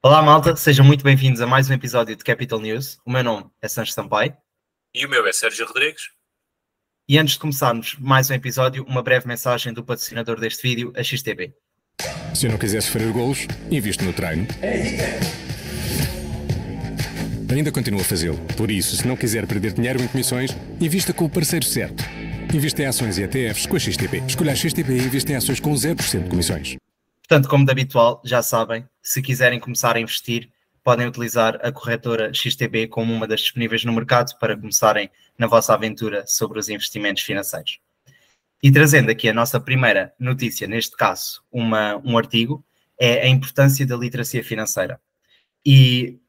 Olá malta, sejam muito bem-vindos a mais um episódio de Capital News. O meu nome é Sancho Sampaio. E o meu é Sérgio Rodrigues. E antes de começarmos mais um episódio, uma breve mensagem do patrocinador deste vídeo, a XTB. Se não quiser sofrer golos, investe no treino. Ainda continua a fazê-lo. Por isso, se não quiser perder dinheiro em comissões, invista com o parceiro certo. Investe em ações e ETFs com a XTB. Escolha a XTB e investe em ações com 0% de comissões. Portanto, como de habitual, já sabem, se quiserem começar a investir, podem utilizar a corretora XTB como uma das disponíveis no mercado para começarem na vossa aventura sobre os investimentos financeiros. E trazendo aqui a nossa primeira notícia, neste caso, um artigo, é a importância da literacia financeira. E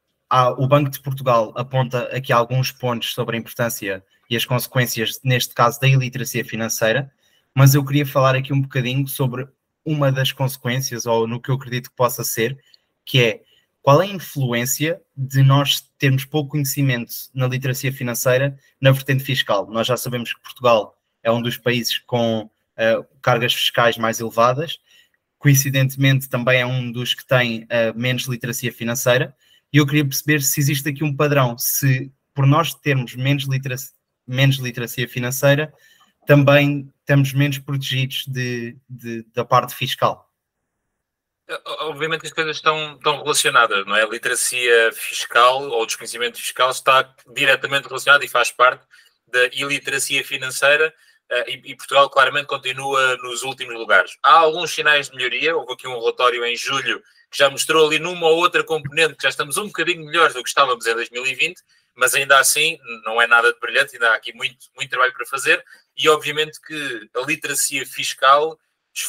o Banco de Portugal aponta aqui alguns pontos sobre a importância e as consequências, neste caso, da iliteracia financeira, mas eu queria falar aqui um bocadinho sobre uma das consequências, ou no que eu acredito que possa ser, que é qual é a influência de nós termos pouco conhecimento na literacia financeira na vertente fiscal. Nós já sabemos que Portugal é um dos países com cargas fiscais mais elevadas, coincidentemente também é um dos que tem menos literacia financeira, e eu queria perceber se existe aqui um padrão, se por nós termos menos literacia financeira, também estamos menos protegidos da parte fiscal. Obviamente que as coisas estão relacionadas, não é? A literacia fiscal ou o desconhecimento fiscal está diretamente relacionado e faz parte da iliteracia financeira, e Portugal claramente continua nos últimos lugares. Há alguns sinais de melhoria, houve aqui um relatório em julho que já mostrou ali numa ou outra componente que já estamos um bocadinho melhores do que estávamos em 2020, mas ainda assim não é nada de brilhante, ainda há aqui muito trabalho para fazer, e obviamente que a literacia fiscal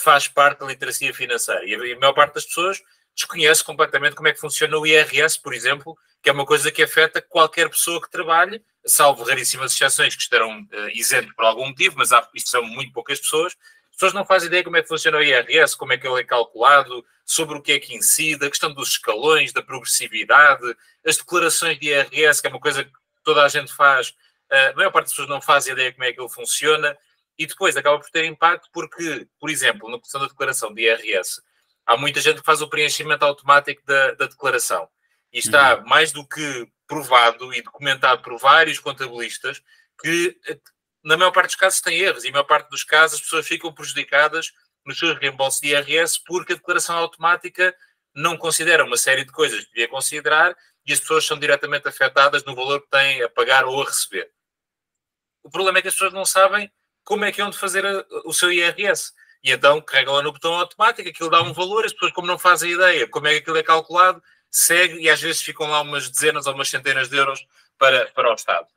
faz parte da literacia financeira. E a maior parte das pessoas desconhece completamente como é que funciona o IRS, por exemplo, que é uma coisa que afeta qualquer pessoa que trabalhe, salvo raríssimas exceções que estarão isentos por algum motivo, mas isto são muito poucas pessoas. As pessoas não fazem ideia como é que funciona o IRS, como é que ele é calculado, sobre o que é que incide, a questão dos escalões, da progressividade, as declarações de IRS, que é uma coisa que toda a gente faz, a maior parte das pessoas não faz ideia como é que ele funciona, e depois acaba por ter impacto porque, por exemplo, na questão da declaração de IRS, há muita gente que faz o preenchimento automático da declaração. E está mais do que provado e documentado por vários contabilistas que, na maior parte dos casos, tem erros. E na maior parte dos casos, as pessoas ficam prejudicadas nos seus reembolsos de IRS porque a declaração automática não considera uma série de coisas que devia considerar e as pessoas são diretamente afetadas no valor que têm a pagar ou a receber. O problema é que as pessoas não sabem como é que é onde fazer o seu IRS. E então carregam lá no botão automático, aquilo dá um valor, as pessoas, como não fazem ideia como é que aquilo é calculado, segue e às vezes ficam lá umas dezenas ou umas centenas de euros para o Estado.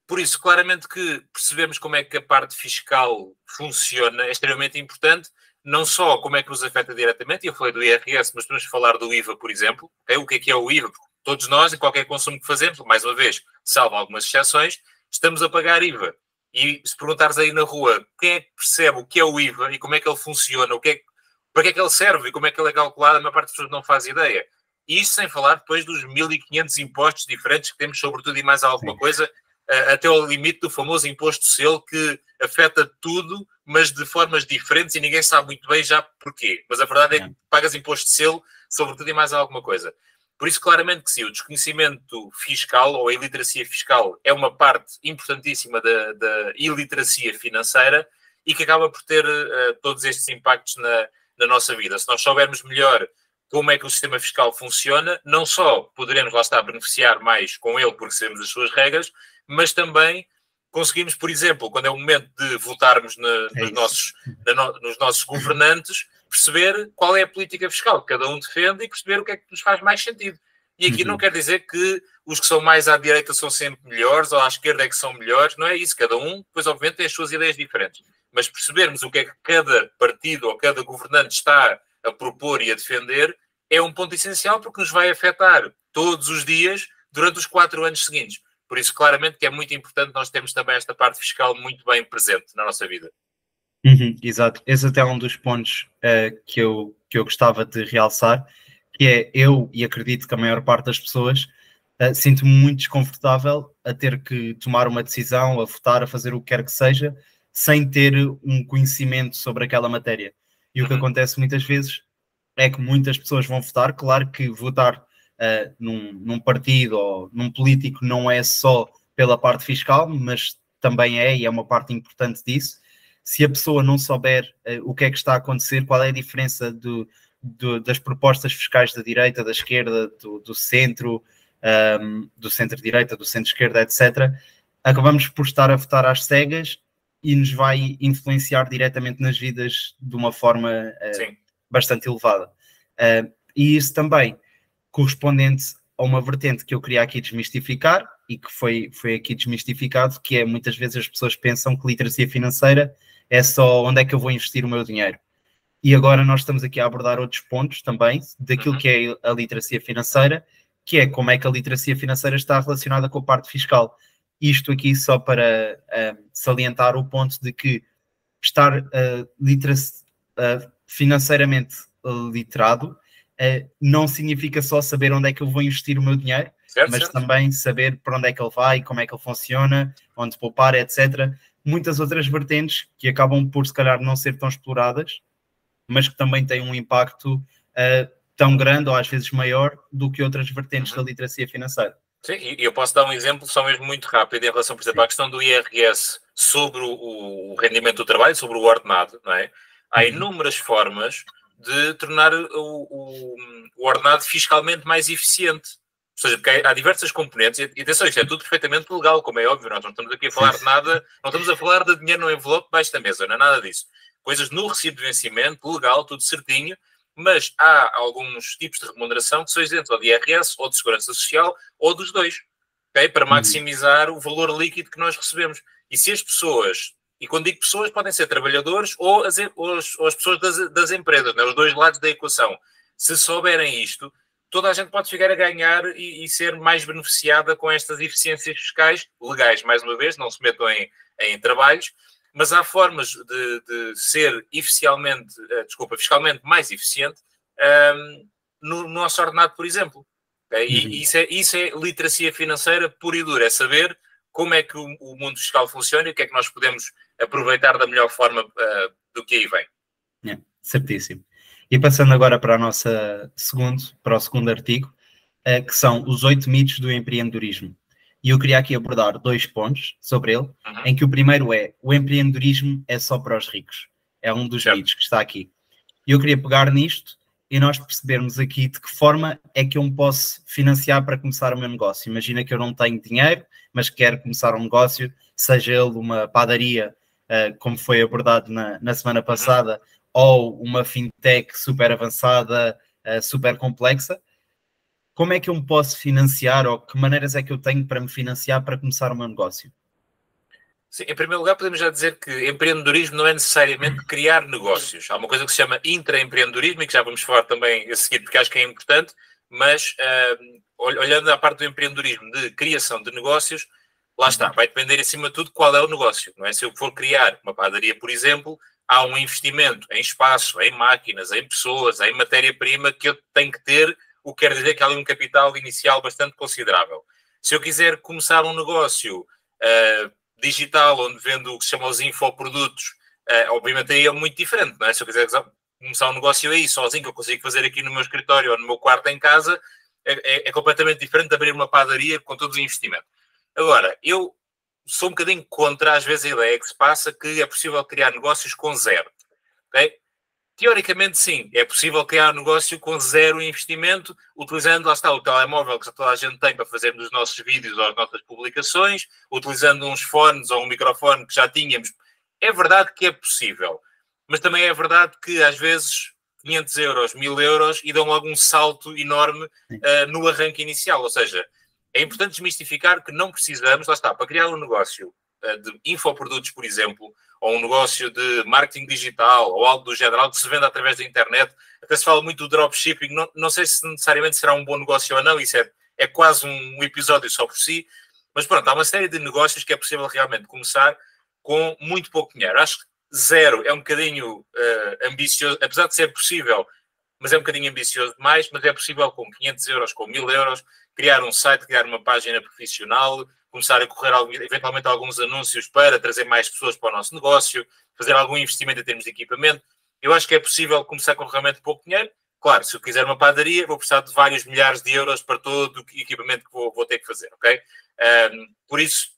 Por isso, claramente que percebemos como é que a parte fiscal funciona é extremamente importante, não só como é que nos afeta diretamente, e eu falei do IRS, mas podemos falar do IVA, por exemplo. O que é o IVA? Todos nós, em qualquer consumo que fazemos, mais uma vez, salvo algumas exceções, estamos a pagar IVA. E se perguntares aí na rua quem é que percebe o que é o IVA e como é que ele funciona, para que é que ele serve e como é que ele é calculado, a maior parte das pessoas não faz ideia. E isto sem falar depois dos 1.500 impostos diferentes que temos sobre tudo e mais alguma coisa, até ao limite do famoso imposto de selo que afeta tudo, mas de formas diferentes e ninguém sabe muito bem já porquê. Mas a verdade é que pagas imposto de selo sobre tudo e mais alguma coisa. Por isso, claramente que sim, o desconhecimento fiscal ou a iliteracia fiscal é uma parte importantíssima da iliteracia financeira e que acaba por ter todos estes impactos na nossa vida. Se nós soubermos melhor como é que o sistema fiscal funciona, não só poderemos lá estar a beneficiar mais com ele porque sabemos as suas regras, mas também conseguimos, por exemplo, quando é o momento de votarmos nos nossos governantes, perceber qual é a política fiscal que cada um defende e perceber o que é que nos faz mais sentido. E aqui não quer dizer que os que são mais à direita são sempre melhores ou à esquerda é que são melhores, não é isso. Cada um, depois, obviamente, tem as suas ideias diferentes. Mas percebermos o que é que cada partido ou cada governante está a propor e a defender é um ponto essencial porque nos vai afetar todos os dias durante os 4 anos seguintes. Por isso, claramente, que é muito importante nós termos também esta parte fiscal muito bem presente na nossa vida. Exato. Esse até é um dos pontos que eu gostava de realçar, que é eu, e acredito que a maior parte das pessoas, sinto-me muito desconfortável a ter que tomar uma decisão, a votar, a fazer o que quer que seja, sem ter um conhecimento sobre aquela matéria. E o que acontece muitas vezes é que muitas pessoas vão votar. Claro que votar num partido ou num político não é só pela parte fiscal, mas também é, e é uma parte importante disso. Se a pessoa não souber o que é que está a acontecer, qual é a diferença das propostas fiscais da direita, da esquerda, do centro, do centro-direita, do centro-esquerda, etc., acabamos por estar a votar às cegas e nos vai influenciar diretamente nas vidas de uma forma bastante elevada. E isso também correspondente a uma vertente que eu queria aqui desmistificar e que foi aqui desmistificado, que é muitas vezes as pessoas pensam que literacia financeira é só onde é que eu vou investir o meu dinheiro. E agora nós estamos aqui a abordar outros pontos também daquilo que é a literacia financeira, que é como é que a literacia financeira está relacionada com a parte fiscal. Isto aqui só para salientar o ponto de que estar financeiramente literado não significa só saber onde é que eu vou investir o meu dinheiro, mas também saber para onde é que ele vai, como é que ele funciona, onde poupar, etc. Muitas outras vertentes que acabam por, se calhar, não ser tão exploradas, mas que também têm um impacto tão grande ou às vezes maior do que outras vertentes da literacia financeira. Sim, e eu posso dar um exemplo só mesmo muito rápido em relação, por exemplo, à questão do IRS sobre o rendimento do trabalho, sobre o ordenado, não é? Há inúmeras formas de tornar o ordenado fiscalmente mais eficiente. Ou seja, porque há diversas componentes, e atenção, isto é tudo perfeitamente legal, como é óbvio, nós não estamos aqui a falar de nada, não estamos a falar de dinheiro no envelope debaixo da mesa, não é nada disso. Coisas no recibo de vencimento, legal, tudo certinho, mas há alguns tipos de remuneração que são isentos ou de IRS, ou de Segurança Social, ou dos dois, okay? Para maximizar o valor líquido que nós recebemos. E se as pessoas, e quando digo pessoas, podem ser trabalhadores ou as pessoas das empresas, né? Os dois lados da equação. Se souberem isto, toda a gente pode chegar a ganhar e ser mais beneficiada com estas eficiências fiscais, legais, mais uma vez, não se metam em trabalhos, mas há formas de ser fiscalmente mais eficiente no nosso ordenado, por exemplo. Okay? E isso é literacia financeira pura e dura, é saber como é que o mundo fiscal funciona e o que é que nós podemos aproveitar da melhor forma do que aí vem. Certíssimo. E passando agora para o segundo artigo, que são os 8 mitos do empreendedorismo. E eu queria aqui abordar 2 pontos sobre ele, em que o primeiro é: o empreendedorismo é só para os ricos. É um dos mitos que está aqui. E eu queria pegar nisto e nós percebermos aqui de que forma é que eu me posso financiar para começar o meu negócio. Imagina que eu não tenho dinheiro, mas quero começar um negócio, seja ele uma padaria, como foi abordado na semana passada, ou uma fintech super avançada, super complexa. Como é que eu me posso financiar, ou que maneiras é que eu tenho para me financiar para começar o meu negócio? Sim, em primeiro lugar, podemos já dizer que empreendedorismo não é necessariamente criar negócios. Há uma coisa que se chama intraempreendedorismo e que já vamos falar também a seguir, porque acho que é importante, mas olhando à parte do empreendedorismo de criação de negócios, lá está, vai depender acima de tudo qual é o negócio. Não é? Se eu for criar uma padaria, por exemplo, há um investimento em espaço, em máquinas, em pessoas, em matéria-prima que eu tenho que ter, o que quer dizer que há ali um capital inicial bastante considerável. Se eu quiser começar um negócio digital, onde vendo o que se chama os infoprodutos, obviamente aí é muito diferente, não é? Se eu quiser começar um negócio aí, sozinho, que eu consigo fazer aqui no meu escritório ou no meu quarto em casa, é completamente diferente de abrir uma padaria com todo o investimento. Agora, eu sou um bocadinho contra, às vezes, a ideia que se passa que é possível criar negócios com zero, ok? Teoricamente, sim, é possível criar um negócio com zero investimento, utilizando, lá está, o telemóvel que toda a gente tem para fazermos os nossos vídeos ou as nossas publicações, utilizando uns fones ou um microfone que já tínhamos. É verdade que é possível, mas também é verdade que, às vezes, 500 euros, 1000 euros e dão logo um salto enorme no arranque inicial. Ou seja, é importante desmistificar que não precisamos, lá está, para criar um negócio de infoprodutos, por exemplo, ou um negócio de marketing digital, ou algo do género, algo que se vende através da internet. Até se fala muito do dropshipping, não sei se necessariamente será um bom negócio ou não, isso é quase um episódio só por si, mas pronto, há uma série de negócios que é possível realmente começar com muito pouco dinheiro. Acho que zero é um bocadinho ambicioso, apesar de ser possível, mas é um bocadinho ambicioso demais, mas é possível com 500 euros, com 1000 euros, criar um site, criar uma página profissional, começar a correr eventualmente alguns anúncios para trazer mais pessoas para o nosso negócio, fazer algum investimento em termos de equipamento. Eu acho que é possível começar com realmente pouco dinheiro. Claro, se eu quiser uma padaria, vou precisar de vários milhares de euros para todo o equipamento que vou ter que fazer, ok? Por isso,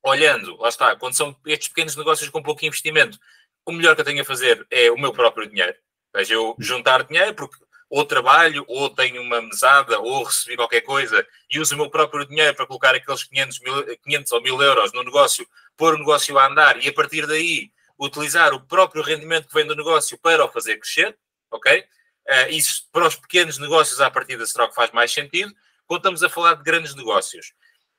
olhando, lá está, quando são estes pequenos negócios com pouco investimento, o melhor que eu tenho a fazer é o meu próprio dinheiro. Ou seja, eu juntar dinheiro, porque ou trabalho, ou tenho uma mesada, ou recebi qualquer coisa, e uso o meu próprio dinheiro para colocar aqueles 500 ou 1000 euros no negócio, pôr o negócio a andar, e a partir daí utilizar o próprio rendimento que vem do negócio para o fazer crescer, ok? Isso para os pequenos negócios à partida será o que faz mais sentido. Quando estamos a falar de grandes negócios,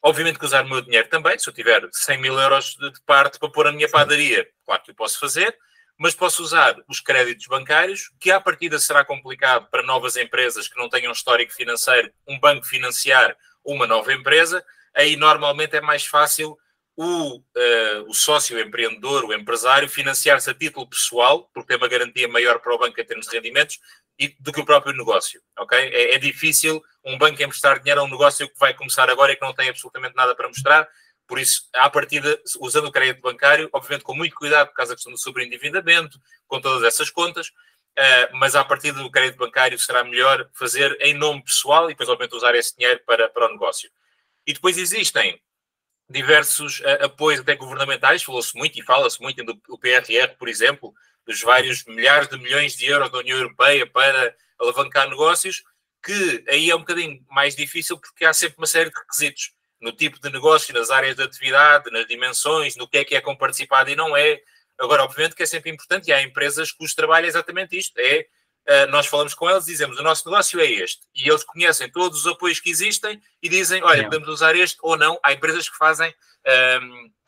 obviamente que usar o meu dinheiro também, se eu tiver 100 mil euros de parte para pôr a minha padaria, claro que eu posso fazer, mas posso usar os créditos bancários, que à partida será complicado para novas empresas que não tenham histórico financeiro, um banco financiar uma nova empresa. Aí normalmente é mais fácil o sócio empreendedor, o empresário, financiar-se a título pessoal, porque tem uma garantia maior para o banco em termos de rendimentos, do que o próprio negócio, ok? É difícil um banco emprestar dinheiro a um negócio que vai começar agora e que não tem absolutamente nada para mostrar. Por isso, à partida, usando o crédito bancário, obviamente com muito cuidado por causa da questão do sobreendividamento, com todas essas contas, mas à partida do crédito bancário será melhor fazer em nome pessoal e depois, obviamente, usar esse dinheiro para o negócio. E depois existem diversos apoios até governamentais, falou-se muito e fala-se muito do PRR, por exemplo, dos vários milhares de milhões de euros da União Europeia para alavancar negócios, que aí é um bocadinho mais difícil porque há sempre uma série de requisitos no tipo de negócio, nas áreas de atividade, nas dimensões, no que é comparticipado e não é. Agora, obviamente que é sempre importante, e há empresas cujo trabalho é exatamente isto, nós falamos com eles, dizemos, o nosso negócio é este, e eles conhecem todos os apoios que existem e dizem, olha, podemos usar este ou não. Há empresas que fazem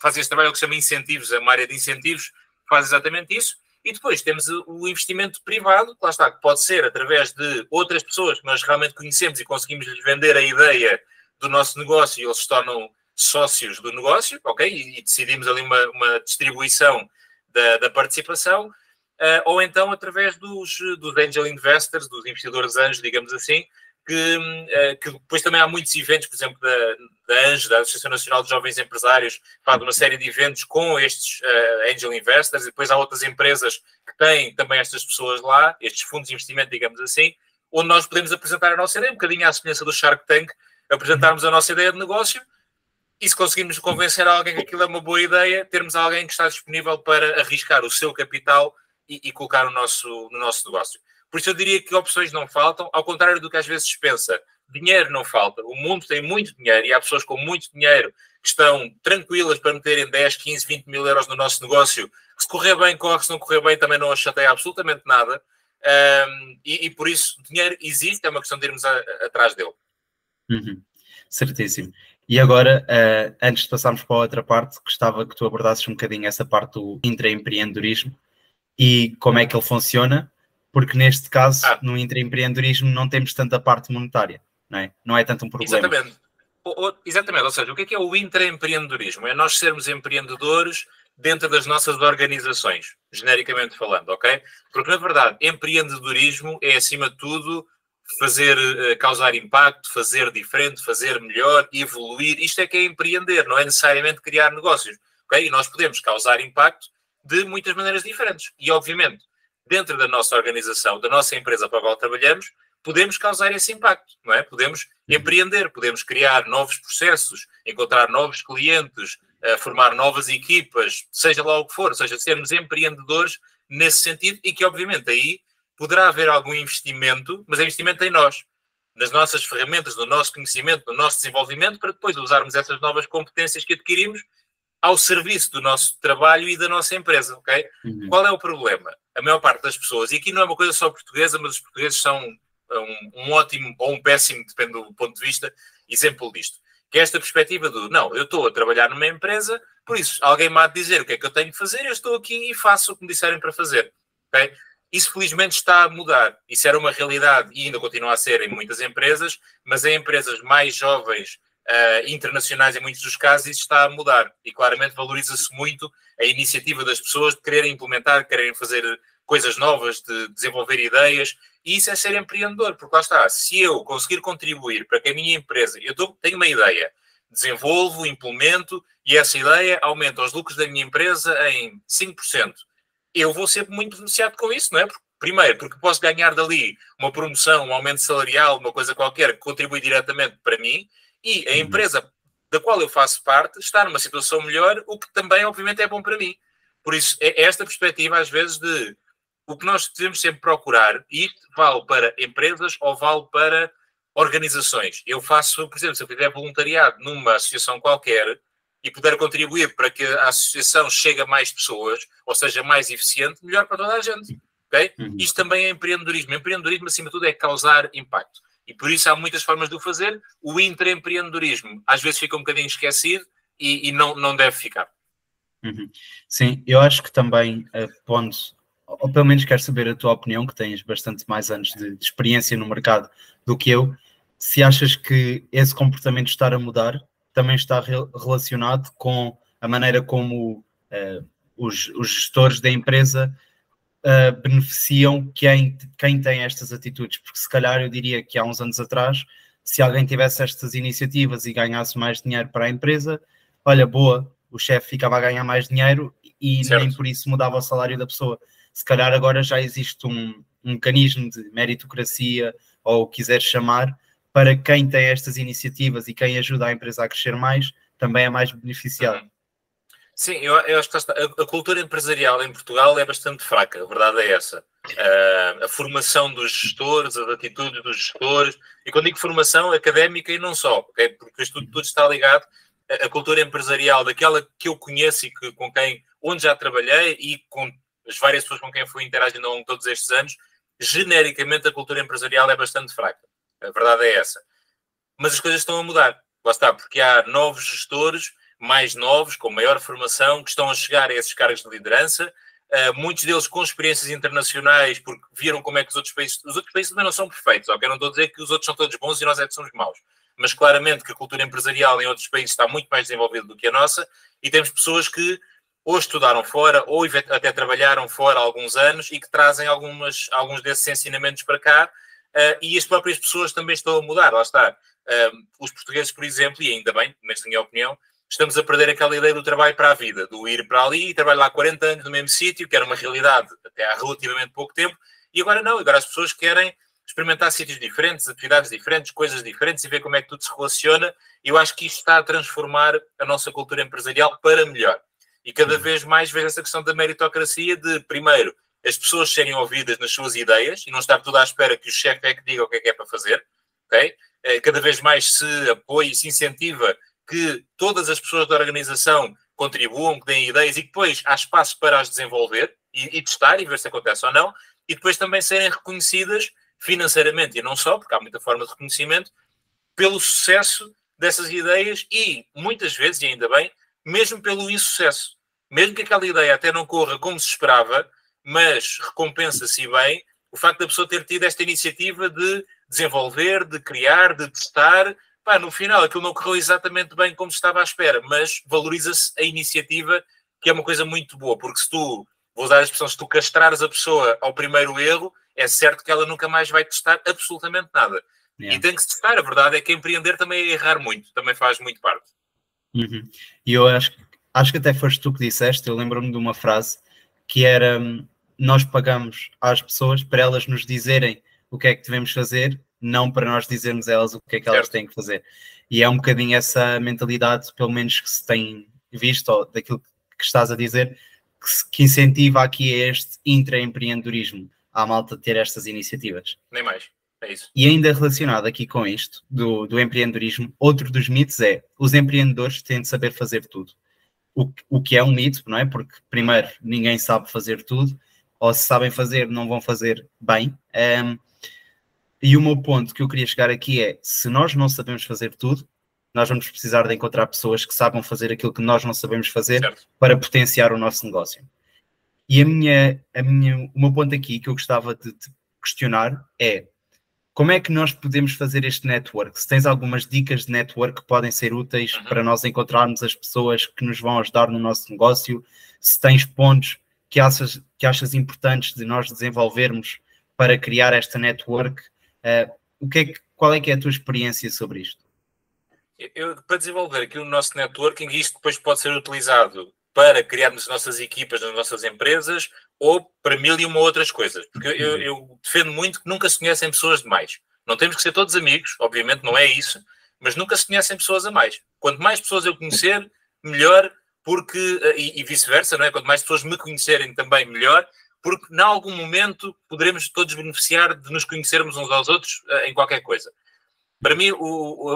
este trabalho que se chama incentivos, uma área de incentivos, que faz exatamente isso. E depois temos o investimento privado, que lá está, que pode ser através de outras pessoas que nós realmente conhecemos e conseguimos lhes vender a ideia do nosso negócio e eles se tornam sócios do negócio, ok? E decidimos ali uma distribuição da participação, ou então através dos angel investors, dos investidores anjos, digamos assim, que depois também há muitos eventos, por exemplo, da ANJO, da Associação Nacional de Jovens Empresários, faz uma série de eventos com estes angel investors, e depois há outras empresas que têm também estas pessoas lá, estes fundos de investimento, digamos assim, onde nós podemos apresentar a nossa ideia, um bocadinho à semelhança do Shark Tank, apresentarmos a nossa ideia de negócio, e se conseguirmos convencer alguém que aquilo é uma boa ideia, termos alguém que está disponível para arriscar o seu capital e colocar no nosso negócio. Por isso eu diria que opções não faltam, ao contrário do que às vezes se pensa. Dinheiro não falta. O mundo tem muito dinheiro e há pessoas com muito dinheiro que estão tranquilas para meterem 10, 15, 20 mil euros no nosso negócio. Que se correr bem, corre. Se não correr bem, também não as chateia absolutamente nada. E por isso, dinheiro existe, é uma questão de irmos atrás dele. Certíssimo. E agora, antes de passarmos para a outra parte, gostava que tu abordasses um bocadinho essa parte do intraempreendedorismo e como é que ele funciona, porque neste caso, no intraempreendedorismo, não temos tanta parte monetária, não é? Não é tanto um problema. Exatamente. Ou seja, o que é o intraempreendedorismo? É nós sermos empreendedores dentro das nossas organizações, genericamente falando, ok? Porque, na verdade, empreendedorismo é, acima de tudo, causar impacto, fazer diferente, fazer melhor, evoluir. Isto é que é empreender, não é necessariamente criar negócios, ok? E nós podemos causar impacto de muitas maneiras diferentes. E, obviamente, dentro da nossa organização, da nossa empresa para a qual trabalhamos, podemos causar esse impacto, não é? Podemos empreender, podemos criar novos processos, encontrar novos clientes, formar novas equipas, seja lá o que for, ou seja, sermos empreendedores nesse sentido e que, obviamente, aí poderá haver algum investimento, mas é investimento em nós, nas nossas ferramentas, no nosso conhecimento, no nosso desenvolvimento, para depois usarmos essas novas competências que adquirimos ao serviço do nosso trabalho e da nossa empresa, ok? Qual é o problema? A maior parte das pessoas, e aqui não é uma coisa só portuguesa, mas os portugueses são um ótimo ou um péssimo, depende do ponto de vista, exemplo disto. Que é esta perspectiva do, não, eu estou a trabalhar numa empresa, por isso, alguém me há de dizer o que é que eu tenho que fazer, eu estou aqui e faço o que me disserem para fazer, ok? Isso, felizmente, está a mudar. Isso era uma realidade e ainda continua a ser em muitas empresas, mas em empresas mais jovens, internacionais, em muitos dos casos, isso está a mudar. E, claramente, valoriza-se muito a iniciativa das pessoas de quererem implementar, de quererem fazer coisas novas, de desenvolver ideias. E isso é ser empreendedor, porque lá está. Se eu conseguir contribuir para que a minha empresa... Eu tenho uma ideia, desenvolvo, implemento, e essa ideia aumenta os lucros da minha empresa em 5%. Eu vou ser muito beneficiado com isso, não é? Porque Primeiro, porque posso ganhar dali uma promoção, um aumento salarial, uma coisa qualquer que contribui diretamente para mim, e a empresa da qual eu faço parte está numa situação melhor, o que também, obviamente, é bom para mim. Por isso, é esta perspectiva, às vezes, de o que nós devemos sempre procurar, e isto vale para empresas ou vale para organizações. Eu faço, por exemplo, se eu fizer voluntariado numa associação qualquer e puder contribuir para que a associação chegue a mais pessoas, ou seja, mais eficiente, melhor para toda a gente. Okay? Isto também é empreendedorismo. Empreendedorismo, acima de tudo, é causar impacto. E por isso há muitas formas de o fazer. O intraempreendedorismo às vezes fica um bocadinho esquecido e não deve ficar. Sim, eu acho que também, pondo, ou pelo menos quero saber a tua opinião, que tens bastante mais anos de experiência no mercado do que eu, se achas que esse comportamento estar a mudar também está relacionado com a maneira como os gestores da empresa beneficiam quem tem estas atitudes, porque se calhar eu diria que há uns anos atrás, se alguém tivesse estas iniciativas e ganhasse mais dinheiro para a empresa, olha, boa, o chefe ficava a ganhar mais dinheiro e nem por isso mudava o salário da pessoa. Se calhar agora já existe um mecanismo de meritocracia, ou o que quiseres chamar, para quem tem estas iniciativas e quem ajuda a empresa a crescer mais, também é mais beneficiado. Sim, eu acho que a cultura empresarial em Portugal é bastante fraca, a verdade é essa. A formação dos gestores, as atitudes dos gestores, e quando digo formação, académica e não só, okay? Porque isto tudo está ligado à cultura empresarial, daquela que eu conheço e onde já trabalhei e com as várias pessoas com quem fui interagindo ao longo de todos estes anos, genericamente a cultura empresarial é bastante fraca. A verdade é essa. Mas as coisas estão a mudar. Lá está, porque há novos gestores, mais novos, com maior formação, que estão a chegar a esses cargos de liderança, muitos deles com experiências internacionais, porque viram como é que os outros países também não são perfeitos, ok? Não estou a dizer que os outros são todos bons e nós é que somos maus, mas claramente que a cultura empresarial em outros países está muito mais desenvolvida do que a nossa, e temos pessoas que ou estudaram fora, ou até trabalharam fora há alguns anos e que trazem alguns desses ensinamentos para cá, e as próprias pessoas também estão a mudar, lá está. Os portugueses, por exemplo, e ainda bem, nesta minha opinião, estamos a perder aquela ideia do trabalho para a vida, do ir para ali e trabalhar lá 40 anos no mesmo sítio, que era uma realidade até há relativamente pouco tempo, e agora não, agora as pessoas querem experimentar sítios diferentes, atividades diferentes, coisas diferentes e ver como é que tudo se relaciona, e eu acho que isto está a transformar a nossa cultura empresarial para melhor. E cada vez mais vejo essa questão da meritocracia de, primeiro, as pessoas serem ouvidas nas suas ideias e não estar tudo à espera que o chefe é que diga o que é para fazer, ok? Cada vez mais se apoia e se incentiva que todas as pessoas da organização contribuam, que deem ideias e que depois há espaço para as desenvolver e testar e ver se acontece ou não, e depois também serem reconhecidas financeiramente, e não só, porque há muita forma de reconhecimento, pelo sucesso dessas ideias e, muitas vezes, e ainda bem, mesmo pelo insucesso. Mesmo que aquela ideia até não corra como se esperava, mas recompensa-se bem o facto da pessoa ter tido esta iniciativa de desenvolver, de criar, de testar. Pá, no final, aquilo não correu exatamente bem como se estava à espera, mas valoriza-se a iniciativa, que é uma coisa muito boa, porque se tu, vou usar a expressão, se tu castrares a pessoa ao primeiro erro, é certo que ela nunca mais vai testar absolutamente nada. E tem que se testar. A verdade é que empreender também é errar muito, também faz muito parte. E eu acho que até foste tu que disseste, eu lembro-me de uma frase que era: nós pagamos às pessoas para elas nos dizerem o que é que devemos fazer, não para nós dizermos a elas o que é que elas têm que fazer. E é um bocadinho essa mentalidade, pelo menos que se tem visto, ou daquilo que estás a dizer, que incentiva aqui este intraempreendedorismo, à malta ter estas iniciativas. Nem mais. É isso. E ainda relacionado aqui com isto, do empreendedorismo, outro dos mitos é: os empreendedores têm de saber fazer tudo. O que é um mito, não é? Porque, primeiro, ninguém sabe fazer tudo, ou se sabem fazer, não vão fazer bem. E o meu ponto que eu queria chegar aqui é: se nós não sabemos fazer tudo, nós vamos precisar de encontrar pessoas que sabem fazer aquilo que nós não sabemos fazer, certo, para potenciar o nosso negócio. E o meu ponto aqui que eu gostava de te questionar é: como é que nós podemos fazer este network? Se tens algumas dicas de network que podem ser úteis para nós encontrarmos as pessoas que nos vão ajudar no nosso negócio, se tens pontos que achas importantes de nós desenvolvermos para criar esta network, qual é que é a tua experiência sobre isto? Para desenvolver aqui o nosso networking, isto depois pode ser utilizado para criarmos as nossas equipas nas nossas empresas ou para 1001 outras coisas. Porque eu defendo muito que nunca se conhecem pessoas demais. Não temos que ser todos amigos, obviamente não é isso, mas nunca se conhecem pessoas a mais. Quanto mais pessoas eu conhecer, melhor, porque, e vice-versa, não é? Quanto mais pessoas me conhecerem também, melhor, porque em algum momento poderemos todos beneficiar de nos conhecermos uns aos outros em qualquer coisa. Para mim,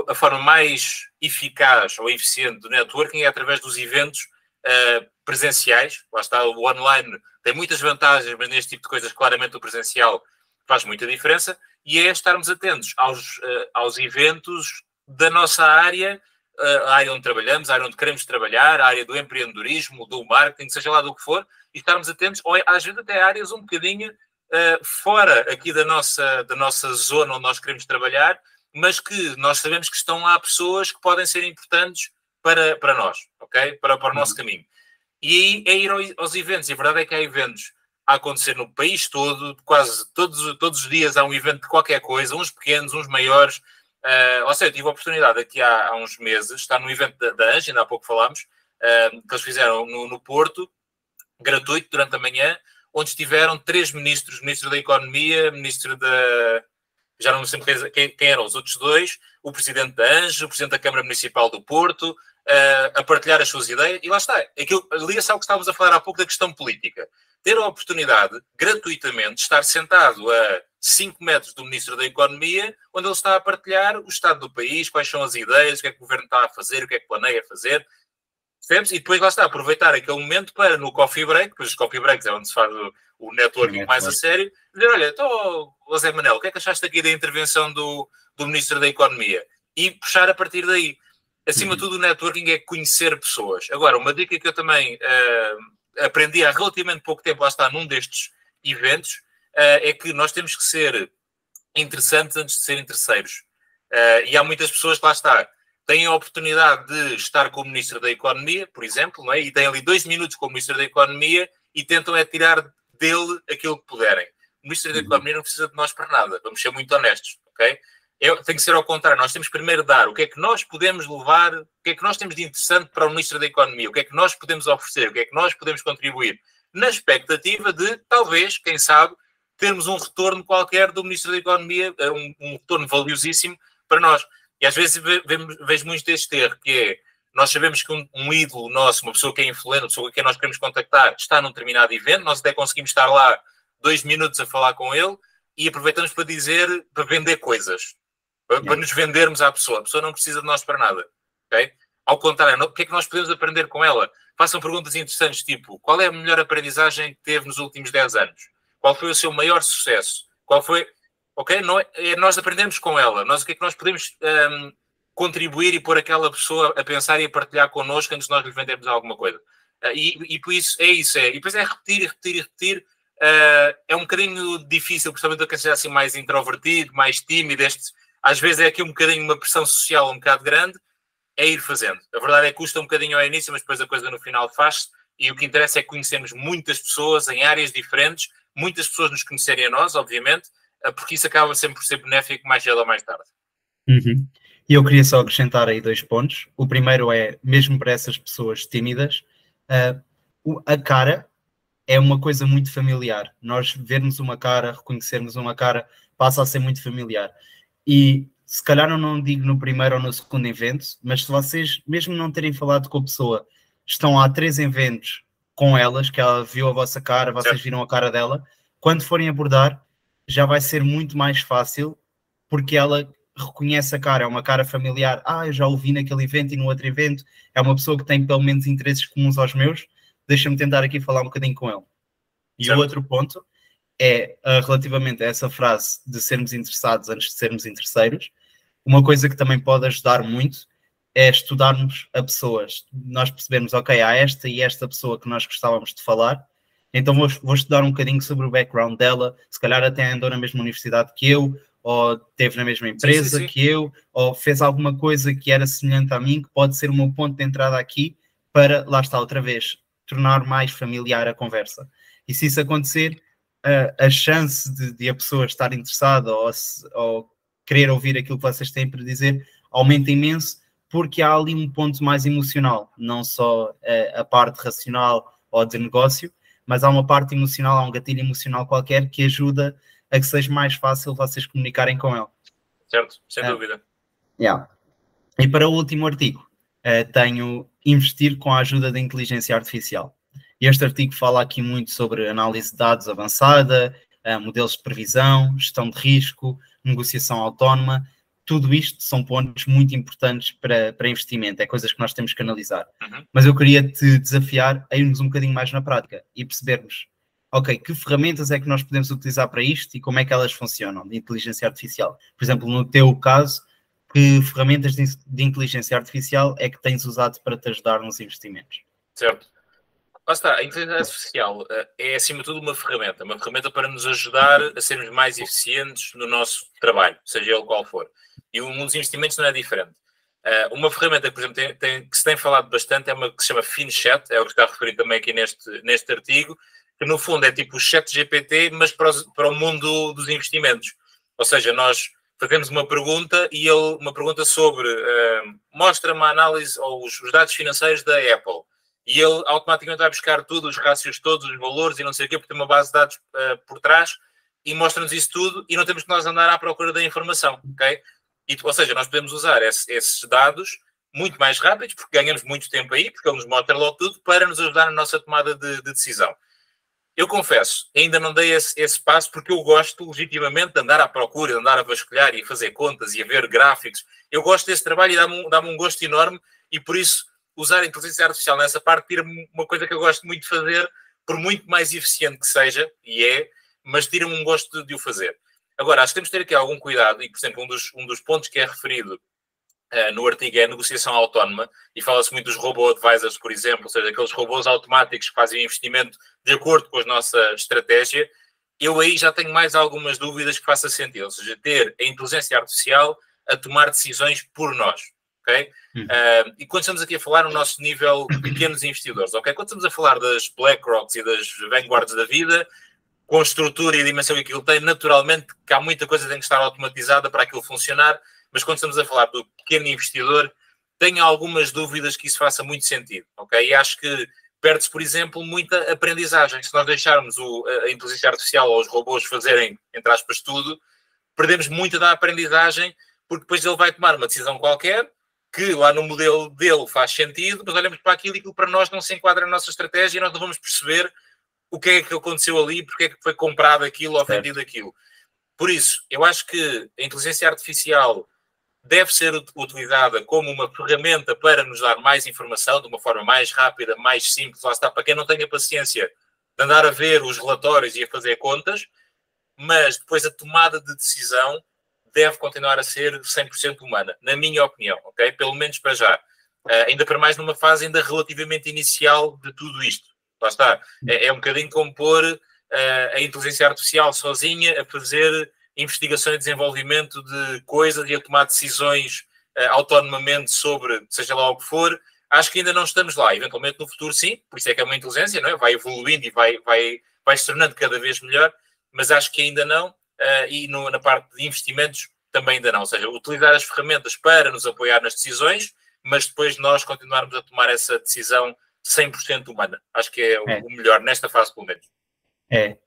a forma mais eficaz ou eficiente do networking é através dos eventos presenciais. Lá está, o online tem muitas vantagens, mas neste tipo de coisas, claramente, o presencial faz muita diferença. E é estarmos atentos aos eventos da nossa área, a área onde trabalhamos, a área onde queremos trabalhar, a área do empreendedorismo, do marketing, seja lá do que for, e estarmos atentos, ou às vezes até áreas um bocadinho fora aqui da nossa zona onde nós queremos trabalhar, mas que nós sabemos que estão lá pessoas que podem ser importantes para nós, ok? Para o nosso caminho. E aí é ir aos eventos. E a verdade é que há eventos a acontecer no país todo, quase todos os dias há um evento de qualquer coisa, uns pequenos, uns maiores. Ou seja, eu tive a oportunidade aqui há uns meses, estar no evento da Ange, ainda há pouco falámos, que eles fizeram no Porto, gratuito, durante a manhã, onde estiveram 3 ministros, ministro da Economia, ministro da... Já não sei quem eram os outros 2, o presidente da Ange, o presidente da Câmara Municipal do Porto, a partilhar as suas ideias, e lá está. Liga-se ao que estávamos a falar há pouco da questão política. Ter a oportunidade, gratuitamente, de estar sentado a 5 metros do Ministro da Economia, onde ele está a partilhar o estado do país, quais são as ideias, o que é que o Governo está a fazer, o que é que planeia fazer. Percebes? E depois lá está, aproveitar aquele momento para, no coffee break, pois os coffee breaks é onde se faz o networking mais a sério, dizer, olha, então, José Manel, o que é que achaste aqui da intervenção do Ministro da Economia? E puxar a partir daí. Acima de tudo, o networking é conhecer pessoas. Agora, uma dica que eu também aprendi há relativamente pouco tempo, lá está, num destes eventos, é que nós temos que ser interessantes antes de serem terceiros. E há muitas pessoas que lá está, têm a oportunidade de estar com o Ministro da Economia, por exemplo, não é? E têm ali 2 minutos com o Ministro da Economia e tentam tirar dele aquilo que puderem. O Ministro da Economia não precisa de nós para nada, vamos ser muito honestos, ok? Tem que ser ao contrário, nós temos primeiro de dar o que é que nós podemos levar, o que é que nós temos de interessante para o Ministro da Economia, o que é que nós podemos oferecer, o que é que nós podemos contribuir, na expectativa de, talvez, quem sabe, termos um retorno qualquer do Ministro da Economia, um retorno valiosíssimo para nós. E às vezes vejo muito deste erro, que é, nós sabemos que um ídolo nosso, uma pessoa que é influente, uma pessoa com quem nós queremos contactar, está num determinado evento, nós até conseguimos estar lá 2 minutos a falar com ele e aproveitamos para vender coisas. Para nos vendermos à pessoa. A pessoa não precisa de nós para nada. Okay? Ao contrário, o que é que nós podemos aprender com ela? Façam perguntas interessantes, tipo, qual é a melhor aprendizagem que teve nos últimos 10 anos? Qual foi o seu maior sucesso? Qual foi... Ok? Não é nós aprendermos com ela. O que é que nós podemos contribuir e pôr aquela pessoa a pensar e a partilhar connosco antes de nós lhe vendermos alguma coisa? E por isso, E depois é repetir. É um bocadinho difícil, principalmente quem seja assim mais introvertido, mais tímido, às vezes é aqui um bocadinho uma pressão social um bocado grande, é ir fazendo. A verdade é que custa um bocadinho ao início, mas depois a coisa no final faz-se, e o que interessa é conhecermos muitas pessoas em áreas diferentes, muitas pessoas nos conhecerem a nós, obviamente, porque isso acaba sempre por ser benéfico mais cedo ou mais tarde. E eu queria só acrescentar aí 2 pontos. O primeiro é, mesmo para essas pessoas tímidas, a cara é uma coisa muito familiar. Nós vermos uma cara, reconhecermos uma cara, passa a ser muito familiar. E se calhar eu não digo no primeiro ou no segundo evento, mas se vocês, mesmo não terem falado com a pessoa, estão há 3 eventos com elas, que ela viu a vossa cara, vocês viram a cara dela, quando forem abordar, já vai ser muito mais fácil, porque ela reconhece a cara, é uma cara familiar. Eu já ouvi naquele evento e no outro evento, é uma pessoa que tem pelo menos interesses comuns aos meus, deixa-me tentar aqui falar um bocadinho com ele. E o outro ponto é, relativamente a essa frase de sermos interessados antes de sermos interesseiros, uma coisa que também pode ajudar muito é estudarmos a pessoas. Nós percebemos, ok, há esta e esta pessoa que nós gostávamos de falar, então vou estudar um bocadinho sobre o background dela, se calhar até andou na mesma universidade que eu, ou esteve na mesma empresa que eu, ou fez alguma coisa que era semelhante a mim, que pode ser o meu ponto de entrada aqui para, lá está outra vez, tornar mais familiar a conversa. E se isso acontecer, a chance de a pessoa estar interessada ou querer ouvir aquilo que vocês têm para dizer aumenta imenso, porque há ali um ponto mais emocional, não só a parte racional ou de negócio, mas há uma parte emocional, há um gatilho emocional qualquer que ajuda a que seja mais fácil vocês comunicarem com ele. Certo, sem dúvida. Yeah. E para o último artigo, tenho investir com a ajuda da inteligência artificial. Este artigo fala aqui muito sobre análise de dados avançada, modelos de previsão, gestão de risco, negociação autónoma. Tudo isto são pontos muito importantes para investimento, é coisas que nós temos que analisar. Mas eu queria te desafiar a irmos um bocadinho mais na prática e percebermos, ok, que ferramentas é que nós podemos utilizar para isto e como é que elas funcionam, de inteligência artificial. Por exemplo, no teu caso, que ferramentas de inteligência artificial é que tens usado para te ajudar nos investimentos? Certo. Lá está, a inteligência artificial é, acima de tudo, uma ferramenta para nos ajudar a sermos mais eficientes no nosso trabalho, seja ele qual for. E o mundo dos investimentos não é diferente. Uma ferramenta, por exemplo, que se tem falado bastante é uma que se chama FinChat, é o que está referido também aqui neste artigo, que no fundo é tipo o ChatGPT, mas para o mundo dos investimentos. Ou seja, nós fazemos uma pergunta e uma pergunta sobre mostra-me a análise ou os dados financeiros da Apple. E ele automaticamente vai buscar tudo, os rácios todos, os valores e não sei o quê, porque tem uma base de dados por trás e mostra-nos isso tudo e não temos que nós andar à procura da informação, ok? Ou seja, nós podemos usar esses dados muito mais rápidos, porque ganhamos muito tempo aí, porque ele nos mostra logo tudo, para nos ajudar na nossa tomada de decisão. Eu confesso, ainda não dei esse passo, porque eu gosto legitimamente de andar à procura, de andar a vasculhar e a fazer contas e a ver gráficos. Eu gosto desse trabalho e dá-me um gosto enorme e por isso usar a inteligência artificial nessa parte tira-me uma coisa que eu gosto muito de fazer, por muito mais eficiente que seja, mas tira-me um gosto de o fazer. Agora, acho que temos de ter aqui algum cuidado, e, por exemplo, um dos pontos que é referido no artigo é a negociação autónoma, e fala-se muito dos robo-advisors, por exemplo, ou seja, aqueles robôs automáticos que fazem investimento de acordo com a nossa estratégia. Eu aí já tenho mais algumas dúvidas que faça sentido, ou seja, ter a inteligência artificial a tomar decisões por nós. Okay? E quando estamos aqui a falar no nosso nível de pequenos investidores, okay? Quando estamos a falar das BlackRocks e das Vanguards da vida, com a estrutura e a dimensão que aquilo tem, naturalmente que há muita coisa que tem que estar automatizada para aquilo funcionar, mas quando estamos a falar do pequeno investidor, tenho algumas dúvidas que isso faça muito sentido. Okay? E acho que perde-se, por exemplo, muita aprendizagem. Se nós deixarmos a inteligência artificial ou os robôs fazerem, entre aspas, tudo, perdemos muita da aprendizagem, porque depois ele vai tomar uma decisão qualquer, que lá no modelo dele faz sentido, mas olhamos para aquilo e aquilo para nós não se enquadra na nossa estratégia e nós não vamos perceber o que é que aconteceu ali, porque é que foi comprado aquilo ou vendido aquilo. Por isso, eu acho que a inteligência artificial deve ser utilizada como uma ferramenta para nos dar mais informação, de uma forma mais rápida, mais simples, lá está, para quem não tenha paciência de andar a ver os relatórios e a fazer contas, mas depois a tomada de decisão deve continuar a ser 100% humana, na minha opinião, ok? Pelo menos para já. Ainda para mais numa fase ainda relativamente inicial de tudo isto. Lá está. É um bocadinho como pôr a inteligência artificial sozinha a fazer investigação e desenvolvimento de coisas e a tomar decisões autonomamente sobre seja lá o que for. Acho que ainda não estamos lá. Eventualmente no futuro sim, por isso é que é uma inteligência, não é? Vai evoluindo e vai se tornando cada vez melhor, mas acho que ainda não. E na parte de investimentos também ainda não. Ou seja, utilizar as ferramentas para nos apoiar nas decisões, mas depois nós continuarmos a tomar essa decisão 100% humana. Acho que é o melhor, nesta fase pelo menos.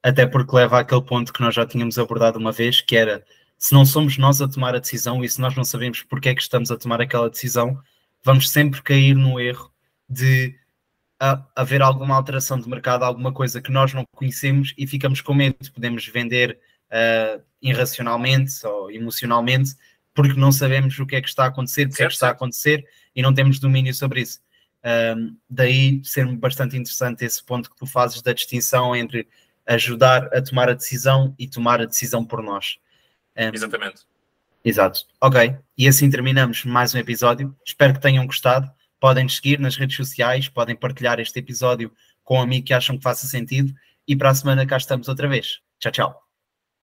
Até porque leva àquele ponto que nós já tínhamos abordado uma vez, que era, se não somos nós a tomar a decisão e se nós não sabemos porque é que estamos a tomar aquela decisão, vamos sempre cair no erro de haver alguma alteração de mercado, alguma coisa que nós não conhecemos e ficamos com medo. Podemos vender irracionalmente ou emocionalmente, porque não sabemos o que é que está a acontecer, porque é que está a acontecer e não temos domínio sobre isso. Daí ser bastante interessante esse ponto que tu fazes da distinção entre ajudar a tomar a decisão e tomar a decisão por nós. Exatamente. Exato. Ok. E assim terminamos mais um episódio. Espero que tenham gostado. Podem nos seguir nas redes sociais, podem partilhar este episódio com um amigo que acham que faça sentido e para a semana cá estamos outra vez. Tchau, tchau.